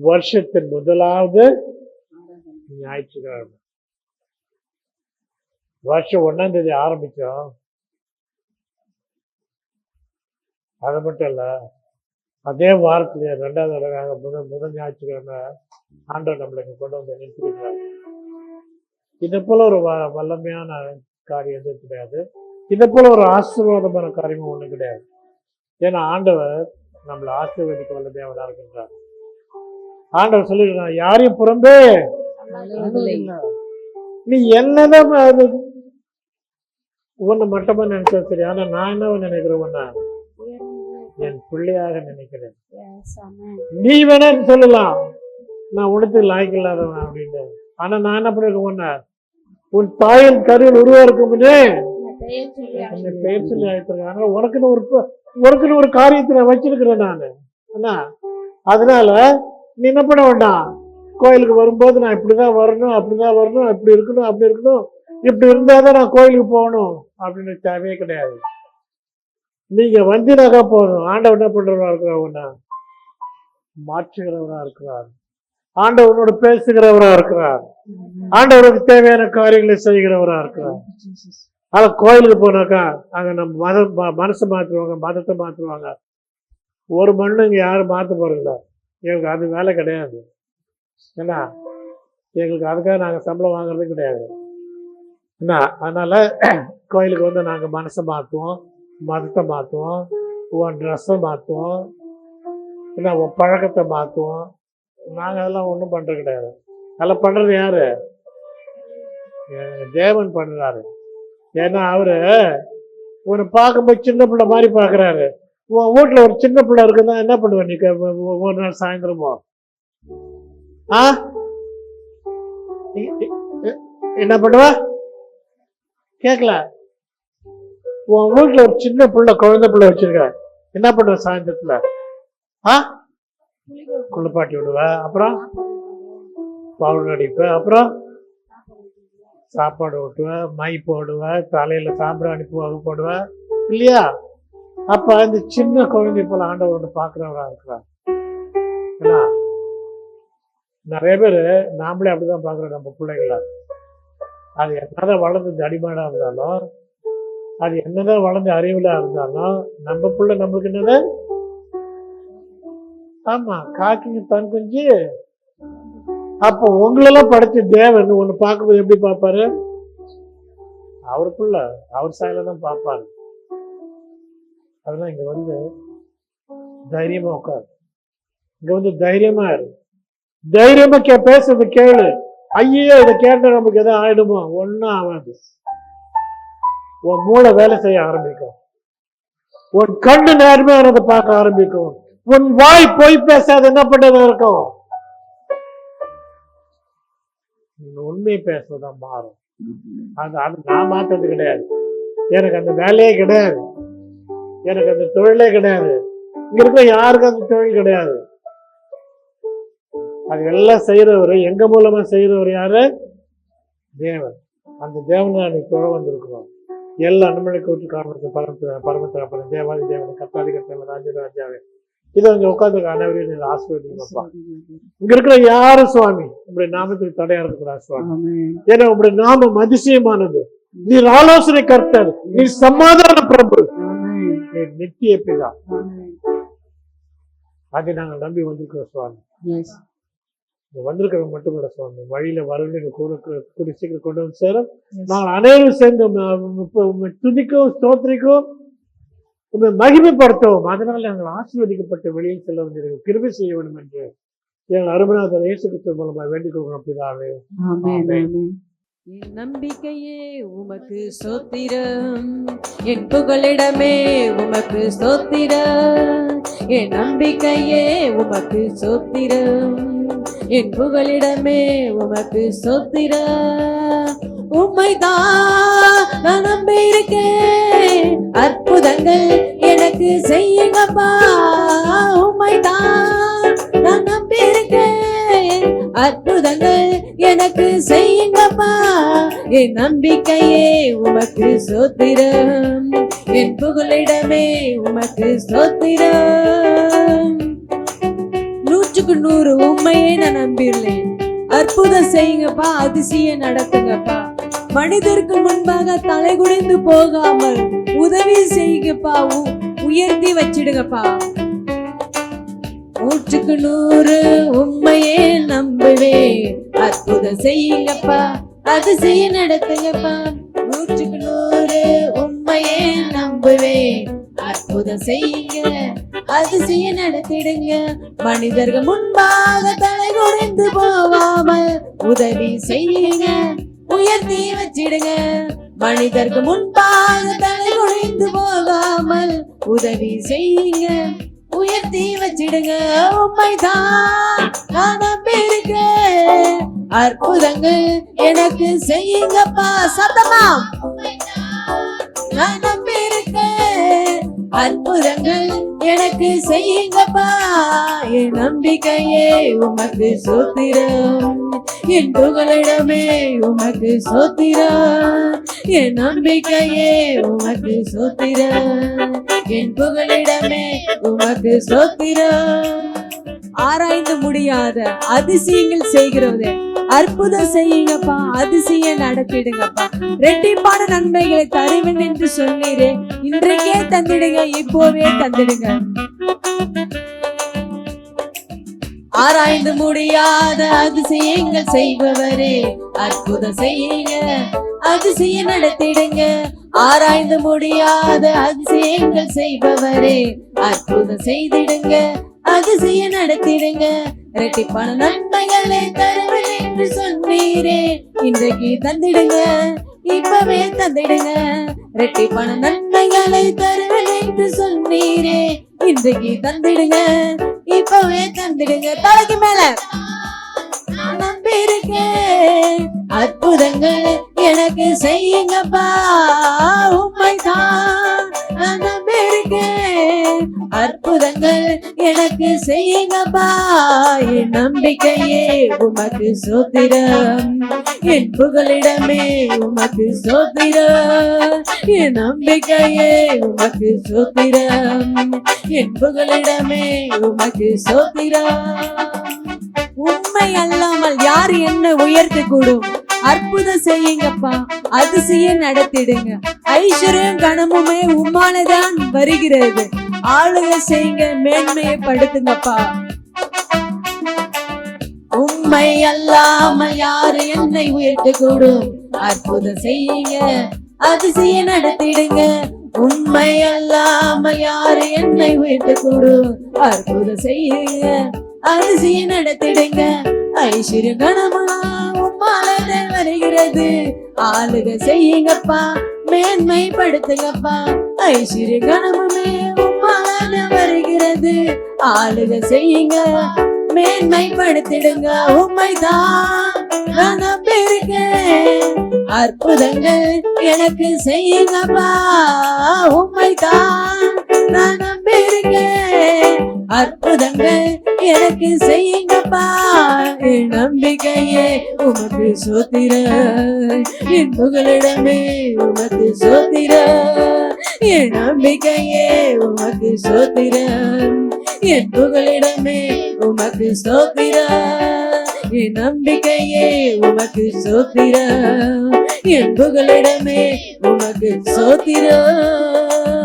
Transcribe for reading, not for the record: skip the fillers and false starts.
வருஷத்தின் முதலாவது ஞாயிற்றுக்கிழமை. வருஷம் 1ஆம் தேதி ஆரம்பிச்சோம். அது மட்டும் இல்ல, அதே வாரத்திலேயே 2வது தடவை முதல் ஞாயிற்றுக்கிழமை ஆண்டவர் நம்மளுக்கு கொண்டு வந்து நிறுத்திருக்கிறார். இதை போல ஒரு வல்லமையான காரியம் எதுவும் கிடையாது. இதை போல ஒரு ஆசீர்வாதமான காரியமும் ஒண்ணு கிடையாது. ஏன்னா ஆண்டவர் நம்மளை ஆசீர்வதிக்க வல்ல தேவனா இருக்கின்றார். ஆண்டவர் சொல்லிடுறான், யாரையும் புறம்பே நீ என்னதான் உன்னை மட்டமா நினைச்சா சரி, ஆனா நான் என்ன நினைக்கிறேன்னா என் பிள்ளையாக நினைக்கிறேன். நீ வேணா சொல்லலாம் நான் உனக்கு லாய்க்கு இல்லாதவன் அப்படின்னு, ஆனா நான் என்ன பண்ணிருக்கேன், உன் தாயின் கருவில் உருவாக்கும் பெயர் சொல்லி அழைத்திருக்கேன். உனக்குன்னு ஒரு காரியத்தை நான் வச்சிருக்கிறேன் நானு. அதனால நீ என்ன பண்ண வேண்டாம், கோயிலுக்கு வரும்போது நான் இப்படிதான் வரணும், அப்படிதான் வரணும், இப்படி இருக்கணும், அப்படி இருக்கணும், இப்படி இருந்தாதான் நான் கோயிலுக்கு போகணும் அப்படின்னு தேவையே கிடையாது. நீங்க வந்தினாக்கா போதும். ஆண்டவர் என்ன பண்றவரா இருக்கிறவனா மாற்றுகிறவரா இருக்கிறார். ஆண்டவனோட பேசுகிறவரா இருக்கிறார். ஆண்டவருக்கு தேவையான காரியங்களை செய்கிறவரா இருக்கிறார். ஆனா கோயிலுக்கு போனாக்கா அங்க நம்ம மனசை மாற்றுவாங்க, மதத்தை மாற்றுவாங்க. ஒரு மண்ணு இங்க யாரும் மாற்ற போறதில்ல. எங்களுக்கு அது வேலை கிடையாது. என்ன, எங்களுக்கு அதுக்காக நாங்கள் சம்பளம் வாங்குறது கிடையாது. என்ன, அதனால கோயிலுக்கு வந்து நாங்கள் மனசை மாற்றுவோம், மதத்தை மாற்றுவோம், உன் ட்ரெஸ்ஸை மாற்றுவோம், என்ன உன் பழக்கத்தை மாற்றுவோம். நாங்கள் அதெல்லாம் ஒன்றும் பண்ணுறது கிடையாது. அதெல்லாம் பண்ணுறது யாரு? தேவன் பண்ணுறாரு. ஏன்னா அவரு உன்னை பார்க்கும்போது சின்ன பிள்ளை மாதிரி பார்க்குறாரு. உன் வீட்டில் ஒரு சின்ன பிள்ளை இருக்குன்னா என்ன பண்ணுவேன் நீ ஒரு நாள் சாயந்தரமோ? என்ன பண்ணுவ? கேட்கல. உன் வீட்டுல ஒரு சின்ன பிள்ளை, குழந்தை பிள்ளை வச்சிருக்க, என்ன பண்ணுவ சாயந்தரத்துல? குளிப்பாட்டி விடுவ, அப்புறம் பவுடர் அடிப்ப, அப்புறம் சாப்பாடு ஊட்டுவ, மை போடுவ, தலையில சாம்பிராணி போடுவ இல்லையா? அப்ப இந்த சின்ன குழந்தை போல ஆண்டவர் பாக்குறவரா இருக்கிறார். நிறைய பேரு நாமளே அப்படிதான் பாக்குறோம் நம்ம பிள்ளைங்கள. அது என்னதான் வளர்ந்து அடிமாடா இருந்தாலும், அது என்னதான் வளர்ந்து அறிவுலா இருந்தாலும், நம்ம பிள்ளை நம்மளுக்கு என்னது? ஆமா, காக்கிங்க தன் குஞ்சு. அப்போ உங்களெல்லாம் படைச்ச தேவன் ஒண்ணு பார்க்கும்போது எப்படி பார்ப்பாரு? அவருக்குள்ள அவர் சாயல தான் பார்ப்பாரு. அதெல்லாம் இங்க வந்து தைரியமா உட்காரு, இங்க வந்து தைரியமா இரு, தைரியமா பேசுறது கேளு. ஐயோ இதை கேட்ட நமக்கு எதாவது ஆயிடுமோ? ஒன்னும் ஆகாது. உன் மூளை வேலை செய்ய ஆரம்பிக்கும், உன் கண்ணு நேர்மையானதை பார்க்க ஆரம்பிக்கும், உன் வாய் பொய் பேசாத என்ன பண்றது இருக்கும், உண்மையை பேசுறதா மாறும். அது நான் மாத்தது கிடையாது. எனக்கு அந்த வேலையே கிடையாது, எனக்கு அந்த தொழிலே கிடையாது, இங்க இருக்க யாருக்கும் அந்த தொழில் கிடையாது. அது எல்லாம் செய்யறவரு, எங்க மூலமா செய்யறவர் யாரு? தேவன். அந்த தேவனை அன்னைக்கு தொழ வந்திருக்கிறோம். எல்லா நம்மளுக்கு விட்டு காரணத்துக்கு பரமத்திர தேவாதி தேவனை கத்தாதி கத்தவன் ராஜாவே இதை அங்க உட்காந்து அனைவரையும் ஆசீர்வதிங்கப்பா. இங்க இருக்கிற யாரும் சுவாமி உங்களுடைய நாமத்துக்கு தடையா இருக்கக்கூடாது சுவாமி. ஏன்னா உங்களுடைய நாமம் அதிசயமானது. நீர் ஆலோசனை கர்த்தர், நீர் சமாதான பிரபு, நீர் நித்திய பிதா. அதை நாங்கள் நம்பி வந்திருக்கிறோம் சுவாமி. வந்திருக்கிறவங்க மட்டும் இல்ல சுவாமி, வழியில வரவங்க கூடி சீக்கிரம் கொண்டு வந்து சேரும். நாங்கள் அனைவரும் சேர்ந்து துதிக்கும், ஸ்தோத்திரிக்கும், உங்களை மகிமைப்படுத்தவும், அதனால நாங்கள் ஆசீர்வதிக்கப்பட்ட வெளியில் செல்ல வந்திருக்கோம். கிருபை செய்ய வேண்டும் என்று எங்கள் அருமைநாதர் இயேசு கிறிஸ்து மூலமா வேண்டிக் கொள்கிறோம் பிதாவே. என் நம்பிக்கையே உமக்கு ஸ்தோத்திரம், என் புகலிடமே உமக்கு ஸ்தோத்திரம். என் நம்பிக்கையே உமக்கு ஸ்தோத்திரம், என் புகலிடமே உமக்கு ஸ்தோத்திரம். உம்மைதான் நான் நம்பி இருக்கேன், அற்புதங்கள் எனக்கு செய்யுங்கப்பா. உம்மைதான் நான் நம்பி இருக்கேன், அற்புதங்கள் எனக்கு செய்யுங்கப்பா. என் நம்பிக்கையே உமக்கு ஸ்தோத்திரம், என் புகலிடமே உமக்கு ஸ்தோத்திரம். 100 உண்மையே நான் நம்பிடுறேன். அற்புதம் செய்யுங்கப்பா, அதிசயம் நடத்துங்கப்பா. மனிதருக்கு முன்பாக தலை குனிந்து போகாமல் உதவி செய்யுங்கப்பா, உயர்த்தி வச்சிடுங்கப்பா. 100 உண்மையே நம்புவேன், அற்புதம் செய்யுங்கப்பா, அதிசயம் நடத்துங்கப்பா. 100 உண்மையே நம்புவேன், அற்புதம் செய்யுங்க, அதிசயம் நடத்திடுங்க. மனிதர்கள் முன்பாக தலை குனிந்து போகாமல் உதவி செய்யுங்க, உயர்த்தி வச்சிடுங்க. மனிதருக்கு முன்பாக தலை குனிந்து போகாமல் உதவி செய்யுங்க, உயர்த்தி வச்சிடுங்க. உண்மைதான் நான் நம்பியிருக்கேன், அற்புதங்கள் எனக்கு செய்யுங்கப்பா. சத்தமா நான் நம்பியிருக்கேன், அற்புதங்கள் எனக்கு செய்யுங்கப்பா. என் நம்பிக்கையே உமக்கு சோத்திரம், என் புகலிடமே உமக்கு சோத்திரம். என் நம்பிக்கையே உமக்கு சோத்திரம், என் புகலிடமே உமக்கு சோத்திரம். ஆராய்ந்து முடியாத அதிசயங்கள் செய்கிறதே, அற்புதம் செய்யுங்கப்பா, அதிசயம் நடத்திடுங்கப்பா. ரெட்டிப்பான நன்மைகளை தருவேன் என்று சொன்னீரே, இன்றைக்கே தந்திடுங்க, இப்போவே தந்திடுங்க. ஆராய்ந்து முடியாத அதிசயங்கள் செய்பவரே, அற்புதம் செய்யுங்க, அதிசயம் நடத்திடுங்க. ஆராய்ந்து முடியாத அதிசயங்கள் செய்பவரே, அற்புதம் செய்திடுங்க, அதிசயம் நடத்திடுங்க. இரட்டிப்பான நன்மைகளை தருவேன் என்று சொன்னீரே, இன்றைக்கு தந்திடுங்க, இப்பவே தந்திடுங்க. இரட்டிப்பான நன்மைகளை தருவேன் என்று சொன்னீரே, இன்றைக்கு தந்திடுங்க, இப்பவே தந்திடுங்க. தலைக்கு மேல நம்பியிருக்கேன், அற்புதங்கள் எனக்கு செய்யுங்கப்பா. உண்மைதான் நான் நம்பியிருக்கேன், அற்புதங்கள் எனக்கு செய்யுங்கப்பா. என் நம்பிக்கையே உமக்கு சோத்திரம், என் புகலிடமே உமக்கு சோத்திரம். என் நம்பிக்கையே உமக்கு சோத்திரம், என் புகலிடமே உமக்கு சோத்திரம். உண்மை அல்லாமல் யார் என்ன உயர்த்த கூடும்? அற்புதம் செய்யுங்கப்பா, அதிசயம் நடத்திடுங்க. ஐஸ்வர்யம் கனமுமே உம்மாலதான் வருகிறது. ஆளுகை செய்யுங்க, மேன்மையை படுத்துங்கப்பா. உண்மை அல்லாமல் யாரு என்னை உயர்த்த கூடும்? அற்புதம் செய்யுங்க, அதிசயம் நடத்திடுங்க. உண்மை அல்லாமல் யாரு என்னை உயர்த்த கூடும்? அற்புதம் செய்யுங்க, அதிசயம் நடத்திடுங்க. ஐஸ்வர்யம் கனமெல்லாம் உம்மாலதான் வருகிறது. ஆளுகை செய்யுங்கப்பா, மேன்மை படுத்துங்கப்பா. ஐஸ்வர்ய கனமுமே உம்மாலதான் வருகிறது. ஆளுகை செய்யுங்க, மேன்மை படுத்திடுங்க. உண்மைதான் நான் நம்பியிருக்கேன், அற்புதங்கள் எனக்கு செய்யுங்கப்பா. உண்மைதான் நான் நம்பியிருக்கேன், அற்புதங்கள் எனக்கு செய்யுங்கப்பா. என் நம்பிக்கையே உமக்கு சோத்திரம், என் புகலிடமே உமக்கு சோத்திரம். என் நம்பிக்கையே உமக்கு சோத்திரம், என் புகலிடமே உமக்கு சோத்திரம். என் நம்பிக்கையே உமக்கு சோத்திரம், என் புகலிடமே உமக்கு சோத்திரம்.